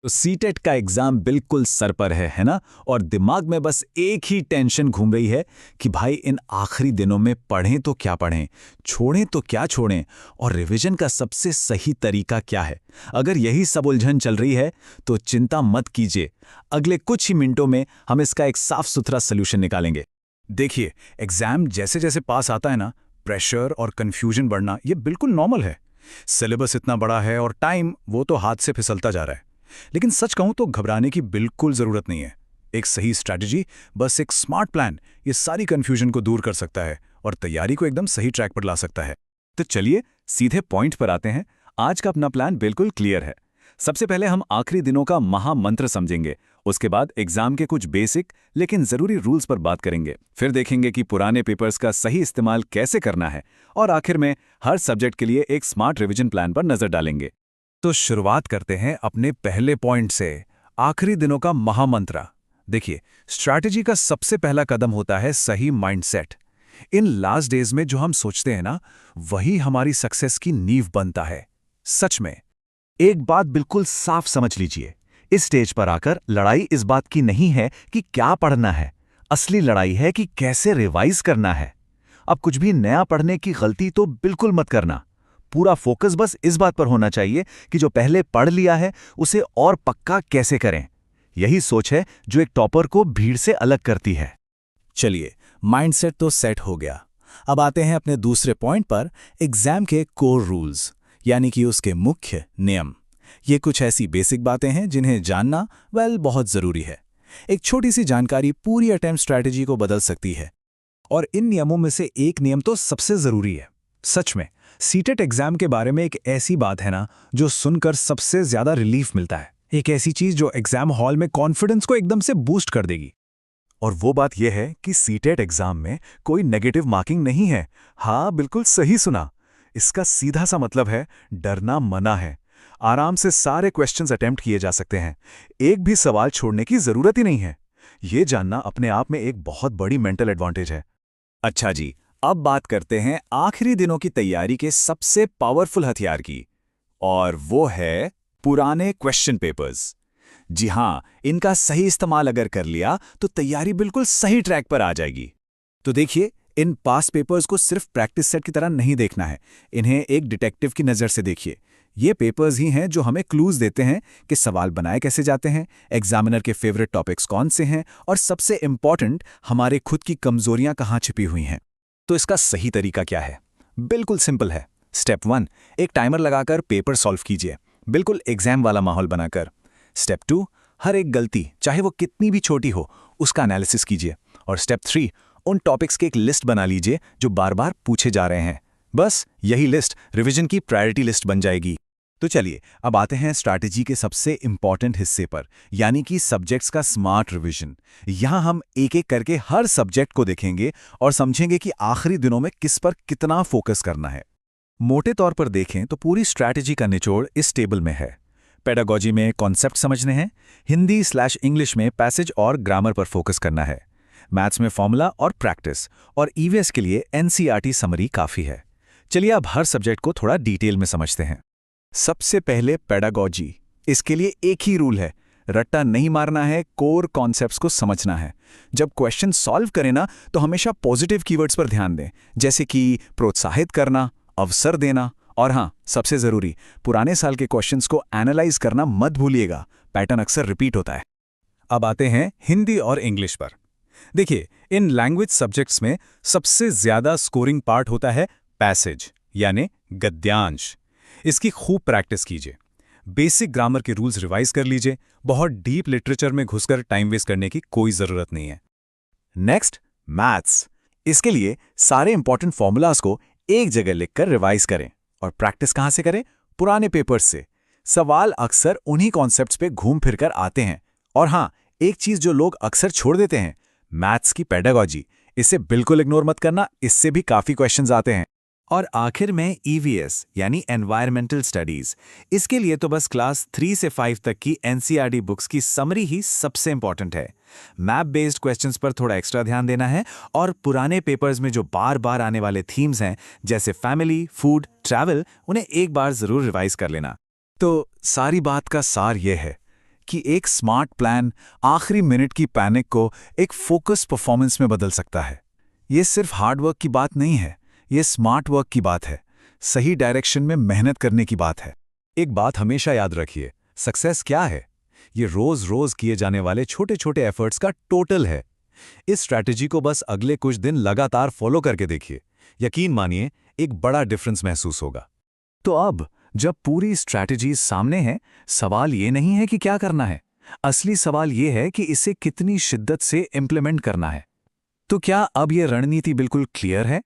तो सीटेट का एग्जाम बिल्कुल सर पर है ना। और दिमाग में बस एक ही टेंशन घूम रही है कि भाई इन आखिरी दिनों में पढ़ें तो क्या पढ़ें, छोड़ें तो क्या छोड़ें, और रिवीजन का सबसे सही तरीका क्या है। अगर यही सब उलझन चल रही है तो चिंता मत कीजिए, अगले कुछ ही मिनटों में हम इसका एक साफ सुथरा सोल्यूशन निकालेंगे। देखिए, एग्जाम जैसे जैसे पास आता है ना, प्रेशर और कंफ्यूजन बढ़ना ये बिल्कुल नॉर्मल है। सिलेबस इतना बड़ा है और टाइम वो तो हाथ से फिसलता जा रहा है। लेकिन सच कहूं तो घबराने की बिल्कुल जरूरत नहीं है। एक सही स्ट्रैटेजी, बस एक स्मार्ट प्लान, ये सारी कंफ्यूजन को दूर कर सकता है और तैयारी को एकदम सही ट्रैक पर ला सकता है। तो चलिए सीधे पॉइंट पर आते हैं। आज का अपना प्लान बिल्कुल क्लियर है। सबसे पहले हम आखिरी दिनों का महामंत्र समझेंगे, उसके बाद एग्जाम के कुछ बेसिक लेकिन जरूरी रूल्स पर बात करेंगे, फिर देखेंगे कि पुराने पेपर्स का सही इस्तेमाल कैसे करना है, और आखिर में हर सब्जेक्ट के लिए एक स्मार्ट रिवीजन प्लान पर नजर डालेंगे। तो शुरुआत करते हैं अपने पहले पॉइंट से, आखिरी दिनों का महामंत्र। देखिए, स्ट्रैटेजी का सबसे पहला कदम होता है सही माइंडसेट। इन लास्ट डेज में जो हम सोचते हैं ना, वही हमारी सक्सेस की नींव बनता है। सच में। एक बात बिल्कुल साफ समझ लीजिए, इस स्टेज पर आकर लड़ाई इस बात की नहीं है कि क्या पढ़ना है, असली लड़ाई है कि कैसे रिवाइज करना है। अब कुछ भी नया पढ़ने की गलती तो बिल्कुल मत करना। पूरा फोकस बस इस बात पर होना चाहिए कि जो पहले पढ़ लिया है उसे और पक्का कैसे करें। यही सोच है जो एक टॉपर को भीड़ से अलग करती है। चलिए, माइंडसेट तो सेट हो गया। अब आते हैं अपने दूसरे पॉइंट पर, एग्जाम के कोर रूल्स, यानी कि उसके मुख्य नियम। ये कुछ ऐसी बेसिक बातें हैं जिन्हें जानना बहुत ज़रूरी है। एक छोटी सी जानकारी पूरी अटेम्प्ट स्ट्रैटेजी को बदल सकती है। और इन नियमों में से एक नियम तो सबसे ज़रूरी है। सच में, सीटेट एग्जाम के बारे में एक ऐसी बात है ना, जो सुनकर सबसे ज़्यादा रिलीफ मिलता है। एक ऐसी चीज़ जो एग्जाम हॉल में कॉन्फिडेंस को एकदम से बूस्ट कर देगी। और वो बात यह है कि सीटेट एग्जाम में कोई नेगेटिव मार्किंग नहीं है। हाँ, बिल्कुल सही सुना। इसका सीधा सा मतलब है डरना मना है। आराम से सारे क्वेश्चंस अटेम्प्ट किए जा सकते हैं। एक भी सवाल छोड़ने की जरूरत ही नहीं है। ये जानना अपने आप में एक बहुत बड़ी मेंटल एडवांटेज है। अच्छा जी, अब बात करते हैं आखिरी दिनों की तैयारी के सबसे पावरफुल हथियार की, और वो है पुराने क्वेश्चन पेपर्स। जी हां, इनका सही इस्तेमाल अगर कर लिया तो तैयारी बिल्कुल सही ट्रैक पर आ जाएगी। तो देखिए, इन पास पेपर्स को सिर्फ प्रैक्टिस सेट की तरह नहीं देखना है। इन्हें एक डिटेक्टिव की नज़र से देखिए। ये पेपर्स ही हैं जो हमें क्लूज देते हैं कि सवाल बनाए कैसे जाते हैं, एग्जामिनर के फेवरेट टॉपिक्स कौन से हैं, और सबसे इंपॉर्टेंट, हमारे खुद की कमजोरियां कहाँ छिपी हुई हैं। तो इसका सही तरीका क्या है? बिल्कुल सिंपल है। स्टेप 1, एक टाइमर लगाकर पेपर सॉल्व कीजिए, बिल्कुल एग्जाम वाला माहौल बनाकर। स्टेप 2, हर एक गलती, चाहे वो कितनी भी छोटी हो, उसका एनालिसिस कीजिए। और स्टेप 3, उन टॉपिक्स की एक लिस्ट बना लीजिए जो बार बार पूछे जा रहे हैं। बस यही लिस्ट रिवीजन की प्रायोरिटी लिस्ट बन जाएगी। तो चलिए, अब आते हैं स्ट्रैटेजी के सबसे इंपॉर्टेंट हिस्से पर, यानी कि सब्जेक्ट्स का स्मार्ट रिवीजन। यहां हम एक एक करके हर सब्जेक्ट को देखेंगे और समझेंगे कि आखिरी दिनों में किस पर कितना फोकस करना है। मोटे तौर पर देखें तो पूरी स्ट्रैटेजी का निचोड़ इस टेबल में है। पेडागोजी में कॉन्सेप्ट समझने हैं, हिंदी/इंग्लिश में पैसेज और ग्रामर पर फोकस करना है, मैथ्स में फॉर्मूला और प्रैक्टिस, और ईवीएस के लिए एनसीईआरटी समरी काफ़ी है। चलिए अब हर सब्जेक्ट को थोड़ा डिटेल में समझते हैं। सबसे पहले पेडागोजी। इसके लिए एक ही रूल है, रट्टा नहीं मारना है, कोर कॉन्सेप्ट्स को समझना है। जब क्वेश्चन सॉल्व करें ना, तो हमेशा पॉजिटिव कीवर्ड्स पर ध्यान दें, जैसे कि प्रोत्साहित करना, अवसर देना, और हाँ, सबसे ज़रूरी, पुराने साल के क्वेश्चंस को एनालाइज करना मत भूलिएगा। पैटर्न अक्सर रिपीट होता है। अब आते हैं हिंदी और इंग्लिश पर। देखिए, इन लैंग्वेज सब्जेक्ट्स में सबसे ज़्यादा स्कोरिंग पार्ट होता है पैसेज, यानी गद्यांश। इसकी खूब प्रैक्टिस कीजिए। बेसिक ग्रामर के रूल्स रिवाइज कर लीजिए। बहुत डीप लिटरेचर में घुसकर टाइम वेस्ट करने की कोई ज़रूरत नहीं है। Next, maths. इसके लिए सारे इंपॉर्टेंट फॉर्मूलाज को एक जगह लिखकर रिवाइज करें। और प्रैक्टिस कहाँ से करें? पुराने पेपर्स से। सवाल अक्सर उन्हीं कॉन्सेप्ट्स पे घूम फिरकर आते हैं। और हाँ, एक चीज़ जो लोग अक्सर छोड़ देते हैं, मैथ्स की पेडागोजी। इसे बिल्कुल इग्नोर मत करना, इससे भी काफ़ी क्वेश्चंस आते हैं। और आखिर में ईवीएस, यानी एनवायरमेंटल स्टडीज। इसके लिए तो बस क्लास 3 से 5 तक की एनसीईआरटी बुक्स की समरी ही सबसे इंपॉर्टेंट है। मैप बेस्ड क्वेश्चंस पर थोड़ा एक्स्ट्रा ध्यान देना है, और पुराने पेपर्स में जो बार बार आने वाले थीम्स हैं, जैसे फैमिली, फूड, ट्रैवल, उन्हें एक बार जरूर रिवाइज कर लेना। तो सारी बात का सार यह है कि एक स्मार्ट प्लान आखिरी मिनट की पैनिक को एक फोकस परफॉर्मेंस में बदल सकता है। ये सिर्फ हार्ड वर्क की बात नहीं है, ये स्मार्ट वर्क की बात है, सही डायरेक्शन में मेहनत करने की बात है। एक बात हमेशा याद रखिए, सक्सेस क्या है? ये रोज-रोज किए जाने वाले छोटे-छोटे एफर्ट्स का टोटल है। इस स्ट्रैटेजी को बस अगले कुछ दिन लगातार फॉलो करके देखिए। यकीन मानिए, एक बड़ा डिफरेंस महसूस होगा। तो अब जब पूरी स्ट्रैटेजी सामने है, सवाल ये नहीं है कि क्या करना है, असली सवाल ये है कि इसे कितनी शिद्दत से इंप्लीमेंट करना है। तो क्या अब ये रणनीति बिल्कुल क्लियर है?